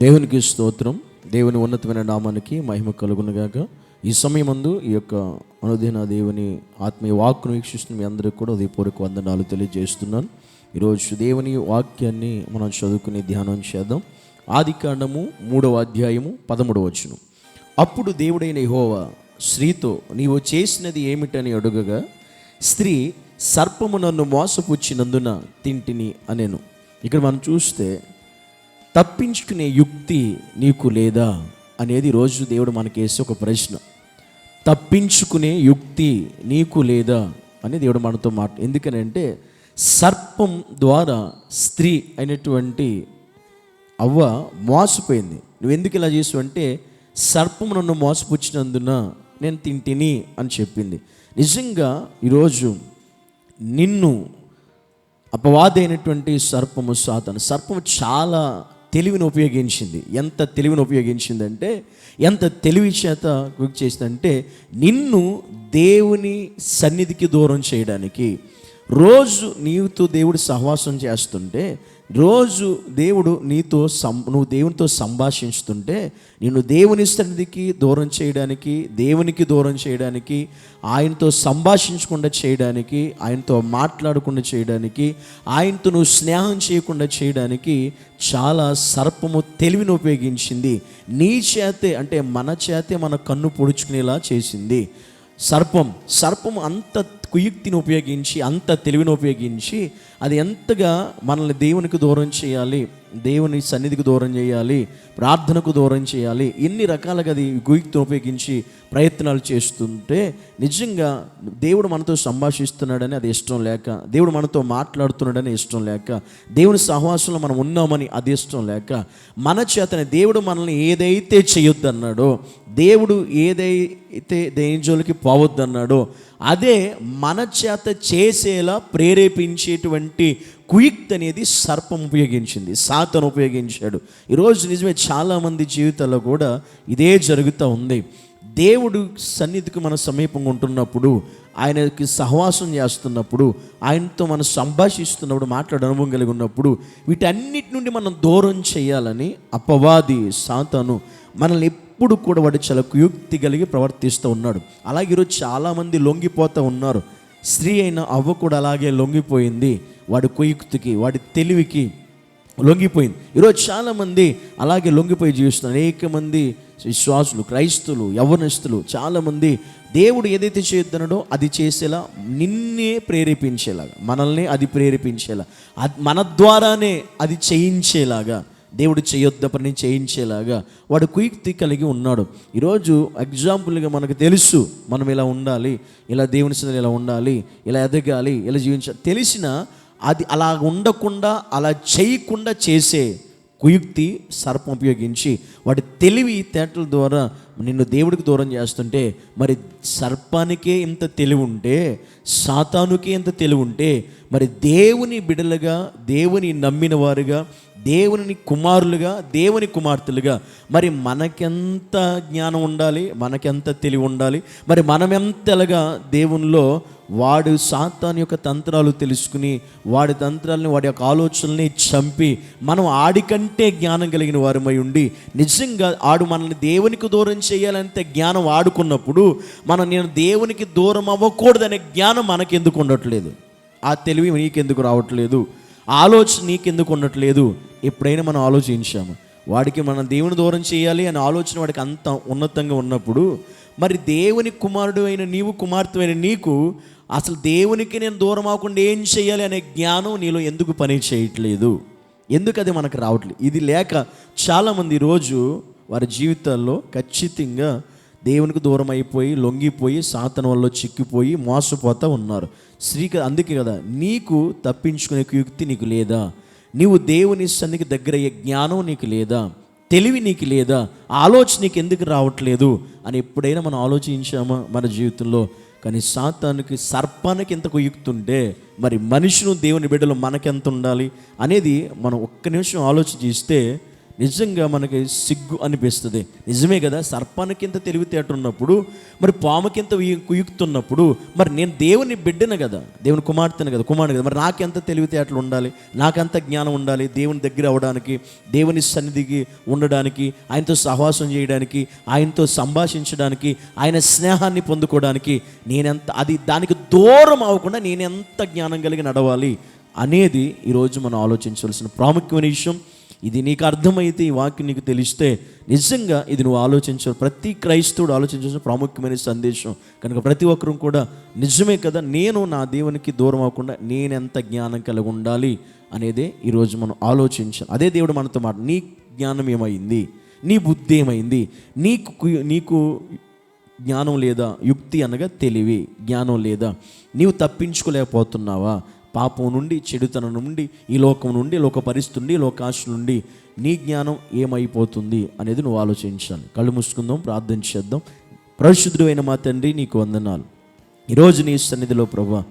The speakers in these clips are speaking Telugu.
దేవునికి స్తోత్రం. దేవుని ఉన్నతమైన నామానికి మహిమ కలుగునుగాక. ఈ సమయమందు ఈ యొక్క అనుదిన దేవుని ఆత్మీయ వాక్కును వీక్షిస్తున్న మీ అందరికీ కూడా ఉదయపూర్వక వందనాలు తెలియజేస్తున్నాను. ఈరోజు దేవుని వాక్యాన్ని మనం చదువుకుని ధ్యానం చేద్దాం. ఆదికాండము 3వ అధ్యాయము 13వ వచనం. అప్పుడు దేవుడైన యెహోవా స్త్రీతో, నీవు చేసినది ఏమిటని అడుగగా, స్త్రీ, సర్పము నన్ను మోసపుచ్చినందున తింటిని అనెను. ఇక్కడ మనం చూస్తే తప్పించుకునే యుక్తి నీకు లేదా అనేది రోజు దేవుడు మనకేసే ఒక ప్రశ్న. తప్పించుకునే యుక్తి నీకు లేదా అని దేవుడు మనతో ఎందుకనంటే, సర్పం ద్వారా స్త్రీ అయినటువంటి అవ్వ మోసపోయింది. నువ్వు ఎందుకు ఇలా చేసావు అంటే, సర్పం నన్ను మోసపుచ్చినందున నేను తింటిని అని చెప్పింది. నిజంగా ఈరోజు నిన్ను అపవాదైనటువంటి సర్పము సాతాను, సర్పము చాలా తెలివిని ఉపయోగించింది. ఎంత తెలివిని ఉపయోగించిందంటే, ఎంత తెలివి చేత చేసిందంటే, నిన్ను దేవుని సన్నిధికి దూరం చేయడానికి. రోజు నీతో దేవుడు సహవాసం చేస్తుంటే, రోజు దేవుడు నువ్వు దేవునితో సంభాషిస్తుంటే, నిన్ను దేవుని సన్నిధికి దూరం చేయడానికి, దేవునికి దూరం చేయడానికి, ఆయనతో సంభాషించకుండా చేయడానికి, ఆయనతో మాట్లాడకుండా చేయడానికి, ఆయనతో నువ్వు స్నేహం చేయకుండా చేయడానికి చాలా సర్పము తెలివిని ఉపయోగించింది. నీ చేతే అంటే మన చేతే మన కన్ను పొడుచుకునేలా చేసింది. సర్పం అంత కుయుక్తిని ఉపయోగించి, అంత తెలివిని ఉపయోగించి, అది ఎంతగా మనల్ని దేవునికి దూరం చేయాలి, దేవుని సన్నిధికి దూరం చేయాలి, ప్రార్థనకు దూరం చేయాలి, ఎన్ని రకాలుగా అది కుయుక్తిని ఉపయోగించి ప్రయత్నాలు చేస్తుంటే, నిజంగా దేవుడు మనతో సంభాషిస్తున్నాడని అది ఇష్టం లేక, దేవుడు మనతో మాట్లాడుతున్నాడని ఇష్టం లేక, దేవుని సహవాసంలో మనం ఉన్నామని అది ఇష్టం లేక, మన చేతనే దేవుడు మనల్ని ఏదైతే చేయొద్దన్నాడో, దేవుడు ఏదైతే దేని జోలికి పోవద్దన్నాడో అదే మన చేత చేసేలా ప్రేరేపించేటువంటి కుయుక్తి అనేది సర్పం ఉపయోగించింది, సాతాను ఉపయోగించాడు. ఈరోజు నిజమే చాలామంది జీవితాల్లో కూడా ఇదే జరుగుతూ ఉంది. దేవుడు సన్నిధికి మన సమీపంగా ఉంటున్నప్పుడు, ఆయనకి సహవాసం చేస్తున్నప్పుడు, ఆయనతో మనం సంభాషిస్తున్నప్పుడు, మాట్లాడే అనుభవం కలిగి ఉన్నప్పుడు, వీటన్నిటి నుండి మనం దూరం చేయాలని అపవాది సాతాను మనల్ని ఎప్పుడు కూడా వాడు చాలా కుయుక్తి కలిగి ప్రవర్తిస్తూ ఉన్నాడు. అలాగే ఈరోజు చాలామంది లొంగిపోతూ ఉన్నారు. స్త్రీ అయిన అవ్వ కూడా అలాగే లొంగిపోయింది. వాడి కుయుక్తికి, వాడి తెలివికి లొంగిపోయింది. ఈరోజు చాలామంది అలాగే లొంగిపోయి జీవిస్తున్నారు. అనేక మంది విశ్వాసులు, క్రైస్తవులు, యవ్వనస్తులు చాలామంది దేవుడు ఏదైతే చేయొద్దన్నాడో అది చేసేలా, నిన్నే ప్రేరేపించేలాగా, మనల్ని అది ప్రేరేపించేలా, మన ద్వారానే అది చేయించేలాగా, దేవుడు చేయొద్ద పని చేయించేలాగా వాడు కుయుక్తి కలిగి ఉన్నాడు. ఈరోజు ఎగ్జాంపుల్గా మనకు తెలుసు, మనం ఇలా ఉండాలి, ఇలా దేవుని సన్నిధిలో ఇలా ఉండాలి, ఇలా ఎదగాలి, ఇలా జీవించాలి, తెలిసిన అది అలా ఉండకుండా, అలా చేయకుండా చేసే కుయుక్తి సర్పం ఉపయోగించి వాడి తెలివి తేటల ద్వారా నిన్ను దేవుడికి దూరం చేస్తుంటే, మరి సర్పానికే ఇంత తెలివి ఉంటే, సాతానుకే ఇంత తెలివి ఉంటే, మరి దేవుని బిడలుగా, దేవుని నమ్మిన వారుగా, దేవుని కుమారులుగా, దేవుని కుమార్తెలుగా మరి మనకెంత జ్ఞానం ఉండాలి, మనకెంత తెలివి ఉండాలి, మరి మనమెంతగా దేవునిలో వాడు సాతాను యొక్క తంత్రాలు తెలుసుకుని, వాడి తంత్రాలని, వాడి యొక్క ఆలోచనల్ని చంపి, మనం ఆడికంటే జ్ఞానం కలిగిన వారమై ఉండి, నిజంగా ఆడు మనల్ని దేవునికి దూరం చేయాలంటే జ్ఞానం ఆడుకున్నప్పుడు, నేను దేవునికి దూరం అవ్వకూడదనే జ్ఞానం మనకెందుకు ఉండట్లేదు, ఆ తెలివి నీకెందుకు రావట్లేదు, ఆలోచన నీకెందుకు ఉండట్లేదు? ఎప్పుడైనా మనం ఆలోచించాము, వాడికి మనం దేవుని దూరం చేయాలి అనే ఆలోచన వాడికి అంత ఉన్నతంగా ఉన్నప్పుడు, మరి దేవుని కుమారుడు అయిన నీవు, కుమార్తె అయిన నీకు అసలు దేవునికి నేను దూరం అవ్వకుండా ఏం చేయాలి అనే జ్ఞానం నీలో ఎందుకు పని చేయట్లేదు? ఎందుకు అది మనకు రావట్లేదు? ఇది లేక చాలామంది రోజు వారి జీవితాల్లో ఖచ్చితంగా దేవునికి దూరం అయిపోయి, లొంగిపోయి, సాతాను వల్ల చిక్కిపోయి మోసపోతూ ఉన్నారు. అందుకే కదా, నీకు తప్పించుకునే యుక్తి నీకు లేదా? నీవు దేవుని సన్నిధికి దగ్గర అయ్యే జ్ఞానం నీకు లేదా? తెలివి నీకు లేదా? ఆలోచన నీకు ఎందుకు రావట్లేదు అని ఎప్పుడైనా మనం ఆలోచించామా మన జీవితంలో? కానీ సాతానుకి, సర్పానికి ఎంత కుయుక్తి ఉంటే, మరి మనుషులు దేవుని బిడ్డలు మనకెంత ఉండాలి అనేది మనం ఒక్క నిమిషం ఆలోచిస్తే నిజంగా మనకి సిగ్గు అనిపిస్తుంది. నిజమే కదా, సర్పానికి ఇంత తెలివితేట ఉన్నప్పుడు, మరి పాముకింత కుయుక్తున్నప్పుడు, మరి నేను దేవుని బిడ్డను కదా, దేవుని కుమార్తెను కదా, కుమారుడు కదా, మరి నాకెంత తెలివితేటలు ఉండాలి, నాకెంత జ్ఞానం ఉండాలి దేవుని దగ్గర అవ్వడానికి, దేవుని సన్నిధికి ఉండడానికి, ఆయనతో సహవాసం చేయడానికి, ఆయనతో సంభాషించడానికి, ఆయన స్నేహాన్ని పొందుకోవడానికి దానికి దూరం అవ్వకుండా నేను ఎంత జ్ఞానం కలిగి నడవాలి అనేది ఈరోజు మనం ఆలోచించవలసిన ప్రాముఖ్యమైన విషయం. ఇది నీకు అర్థమైతే, ఈ వాక్యం నీకు తెలిస్తే, నిజంగా ఇది నువ్వు ప్రతి క్రైస్తవుడు ఆలోచించాల్సిన ప్రాముఖ్యమైన సందేశం కనుక ప్రతి ఒక్కరూ కూడా నిజమే కదా, నేను నా దేవునికి దూరం అవ్వకుండా నేను ఎంత జ్ఞానం కలిగి ఉండాలి అనేదే ఈరోజు మనం ఆలోచించాలి. అదే దేవుడు మనతో నీ జ్ఞానం ఏమైంది, నీ బుద్ధి ఏమైంది, నీకు జ్ఞానం లేదా, యుక్తి అనగా తెలివి, జ్ఞానం లేదా, నీవు తప్పించుకోలేకపోతున్నావా పాపం నుండి, చెడుతనం నుండి, ఈ లోకం నుండి, లోక పరిస్థితి నుండి, లోకాశ నుండి నీ జ్ఞానం ఏమైపోతుంది అనేది నువ్వు ఆలోచించాలి. కళ్ళు మూసుకుందాం, ప్రార్థన చేద్దాం. పరిశుద్ధుడైన మా తండ్రి, నీకు వందనాలు. ఈరోజు నీ సన్నిధిలో ప్రభువా,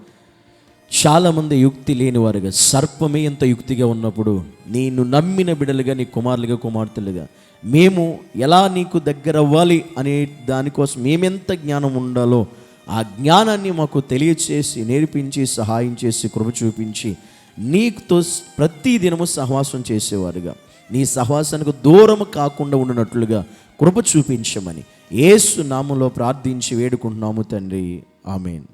చాలామంది యుక్తి లేనివారుగా, సర్పమే ఎంత యుక్తిగా ఉన్నప్పుడు నేను నమ్మిన బిడ్డలుగా, నీ కుమారులుగా, కుమార్తెలుగా మేము ఎలా నీకు దగ్గర అవ్వాలి అనే దానికోసం మేమెంత జ్ఞానం ఉండాలో ఆ జ్ఞానాన్ని మాకు తెలియచేసి, నేర్పించి, సహాయం చేసి, కృప చూపించి, నీకుతో ప్రతి దినము సహవాసం చేసేవారుగా, నీ సహవాసానికి దూరం కాకుండా ఉండినట్లుగా కృప చూపించమని యేసు నామములో ప్రార్థించి వేడుకుంటున్నాము తండ్రి. ఆమేన్.